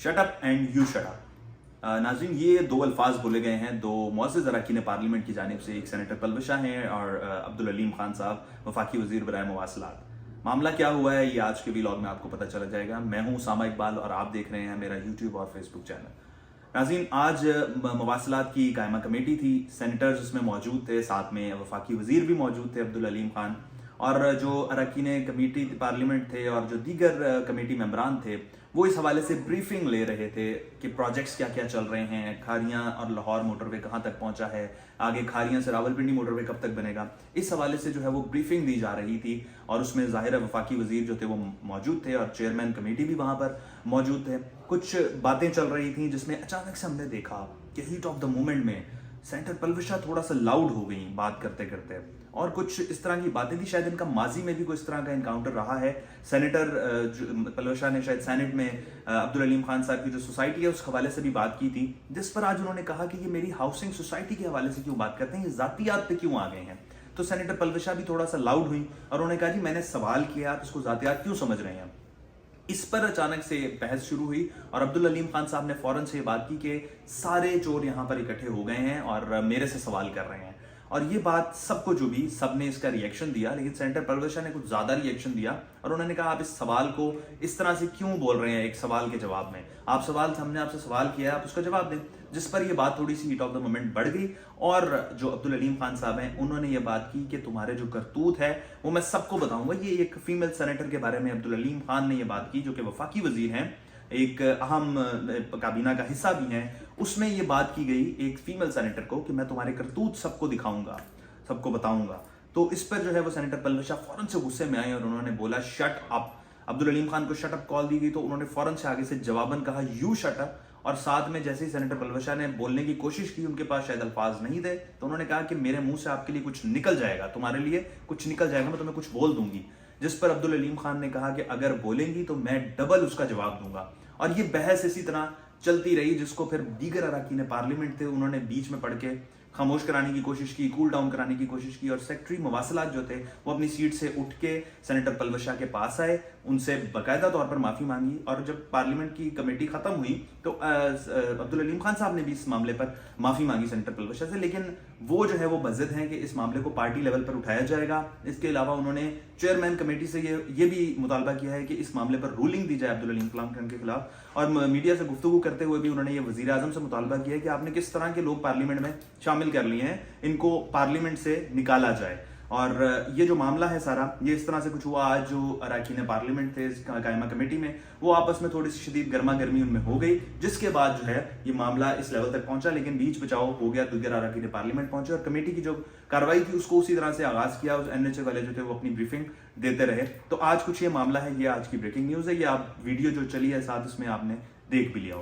Shut up and you shut up. नाज़रीन, ये दो अल्फाज बोले गए हैं दो मुअज़्ज़ज़ अरकान पार्लियामेंट की जानिब से। एक सेनेटर पलवशा हैं और अब्दुल अलीम खान साहब, वफाकी वज़ीर बराए मवासलात। मामला क्या हुआ है ये आज के व्लॉग में आपको पता चला जाएगा। मैं हूं उसामा इकबाल और आप देख रहे हैं मेरा यूट्यूब और फेसबुक चैनल। नाज़रीन, आज मवासलात की कायमा कमेटी थी, सेनेटर्स उसमें मौजूद थे, साथ में वफाकी वज़ीर भी मौजूद थे अब्दुल अलीम खान, और जो अरकान कमेटी पार्लियामेंट थे और जो दीगर कमेटी मेंबरान थे वो इस हवाले से ब्रीफिंग ले रहे थे कि प्रोजेक्ट्स क्या क्या चल रहे हैं, खारियां और लाहौर मोटरवे कहाँ तक पहुंचा है, आगे खारियां से रावलपिंडी मोटरवे कब तक बनेगा। इस हवाले से जो है वो ब्रीफिंग दी जा रही थी और उसमें ज़ाहिर है वफाकी वज़ीर जो थे वो मौजूद थे और चेयरमैन कमेटी भी वहाँ पर मौजूद थे। कुछ बातें चल रही थी जिसमें अचानक से हमने देखा कि हीट ऑफ द मोमेंट में सेनेटर पलवशा थोड़ा सा लाउड हो गई बात करते करते, और कुछ इस तरह की बातें थी। शायद इनका माजी में भी कोई इस तरह का इनकाउंटर रहा है। सेनेटर पलवशा ने शायद सेनेट में अब्दुल अलीम खान साहब की जो सोसाइटी है उस हवाले से भी बात की थी, जिस पर आज उन्होंने कहा कि ये मेरी हाउसिंग सोसाइटी के हवाले से क्यों बात करते हैं, ये जातियात पे क्यों आ गए हैं। तो सेनेटर पलवशा भी थोड़ा सा लाउड हुई और उन्होंने कहा जी मैंने सवाल किया, आप इसको जातियात क्यों समझ रहे हैं। इस पर अचानक से बहस शुरू हुई और अब्दुल अलीम खान साहब ने फौरन से बात की कि सारे चोर यहां पर इकट्ठे हो गए हैं और मेरे से सवाल कर रहे हैं। और ये बात सबको जो भी सबने इसका रिएक्शन दिया, लेकिन सेनेटर पलवशा ने कुछ ज्यादा रिएक्शन दिया और उन्होंने कहा आप इस सवाल को इस तरह से क्यों बोल रहे हैं, एक सवाल के जवाब में आप सवाल, हमने आपसे सवाल किया आप उसका जवाब दें। जिस पर यह बात थोड़ी सी हीट ऑफ द मोमेंट बढ़ गई और जो अब्दुल अलीम खान साहब हैं उन्होंने ये बात की कि तुम्हारे जो करतूत है वो मैं सबको बताऊंगा। ये एक फीमेल सेनेटर के बारे में अब्दुल अलीम खान ने यह बात की जो कि वफाकी वजीर हैं, एक अहम काबीना का हिस्सा भी हैं। उसमें यह बात की गई एक फीमेल सेनेटर को कि मैं तुम्हारे करतूत सबको दिखाऊंगा, सबको बताऊंगा। तो इस पर जो है वो सेनेटर पलवशा फौरन से गुस्से में आए और उन्होंने बोला शट अप। अब्दुल अलीम खान को शट अप कॉल दी गई तो उन्होंने फौरन से आगे से जवाबन कहा यू शट अप, और साथ में जैसे ही सेनेटर पलवशा ने बोलने की कोशिश की, उनके पास शायद अल्फाज नहीं थे, तो उन्होंने कहा कि मेरे मुंह से आपके लिए कुछ निकल जाएगा, तुम्हारे लिए कुछ निकल जाएगा, मैं तुम्हें कुछ बोल दूंगी। जिस पर अब्दुल अलीम खान ने कहा कि अगर बोलेंगी तो मैं डबल उसका जवाब दूंगा। और ये बहस इसी तरह चलती रही जिसको फिर दीगर अरकान पार्लियामेंट थे उन्होंने बीच में पढ़ के खामोश कराने की कोशिश की, कूल डाउन कराने की कोशिश की, और सेक्रेटरी मवासलात जो थे वो अपनी सीट से उठ के सेनेटर पलवशा के पास आए, उनसे बाकायदा तौर पर माफी मांगी। और जब पार्लियामेंट की कमेटी खत्म हुई तो अब्दुल अलीम खान साहब ने भी इस मामले पर माफी मांगी सेनेटर पलवशा से, लेकिन वो जो है वो बज़िद हैं कि इस मामले को पार्टी लेवल पर उठाया जाएगा। इसके अलावा उन्होंने चेयरमैन कमेटी से ये भी मुतालबा किया है कि इस मामले पर रूलिंग दी जाए अब्दुल अलीम खान के खिलाफ। और मीडिया से गुफ्तगू करते हुए भी उन्होंने ये वजीर आजम से मुतालबा किया है कि आपने किस तरह के लोग पार्लियामेंट में शामिल कर लिए हैं, इनको पार्लियामेंट से निकाला जाए। और ये जो मामला है सारा ये इस तरह से कुछ हुआ। आज जो अरकान पार्लियामेंट थे कायमा कमेटी में वो आपस में थोड़ी सी शदीद गर्मा गर्मी उनमें हो गई, जिसके बाद जो है ये मामला इस लेवल तक पहुंचा, लेकिन बीच बचाव हो गया, दीगर अरकान पार्लियामेंट पहुंचे और कमेटी की जो कार्रवाई थी उसको उसी तरह से आगाज किया। उस NHA वाले जो थे वो अपनी ब्रीफिंग देते रहे। तो आज कुछ ये मामला है, ये आज की ब्रेकिंग न्यूज है, ये आप वीडियो जो चली है साथ उसमें आपने देख भी लिया होगा।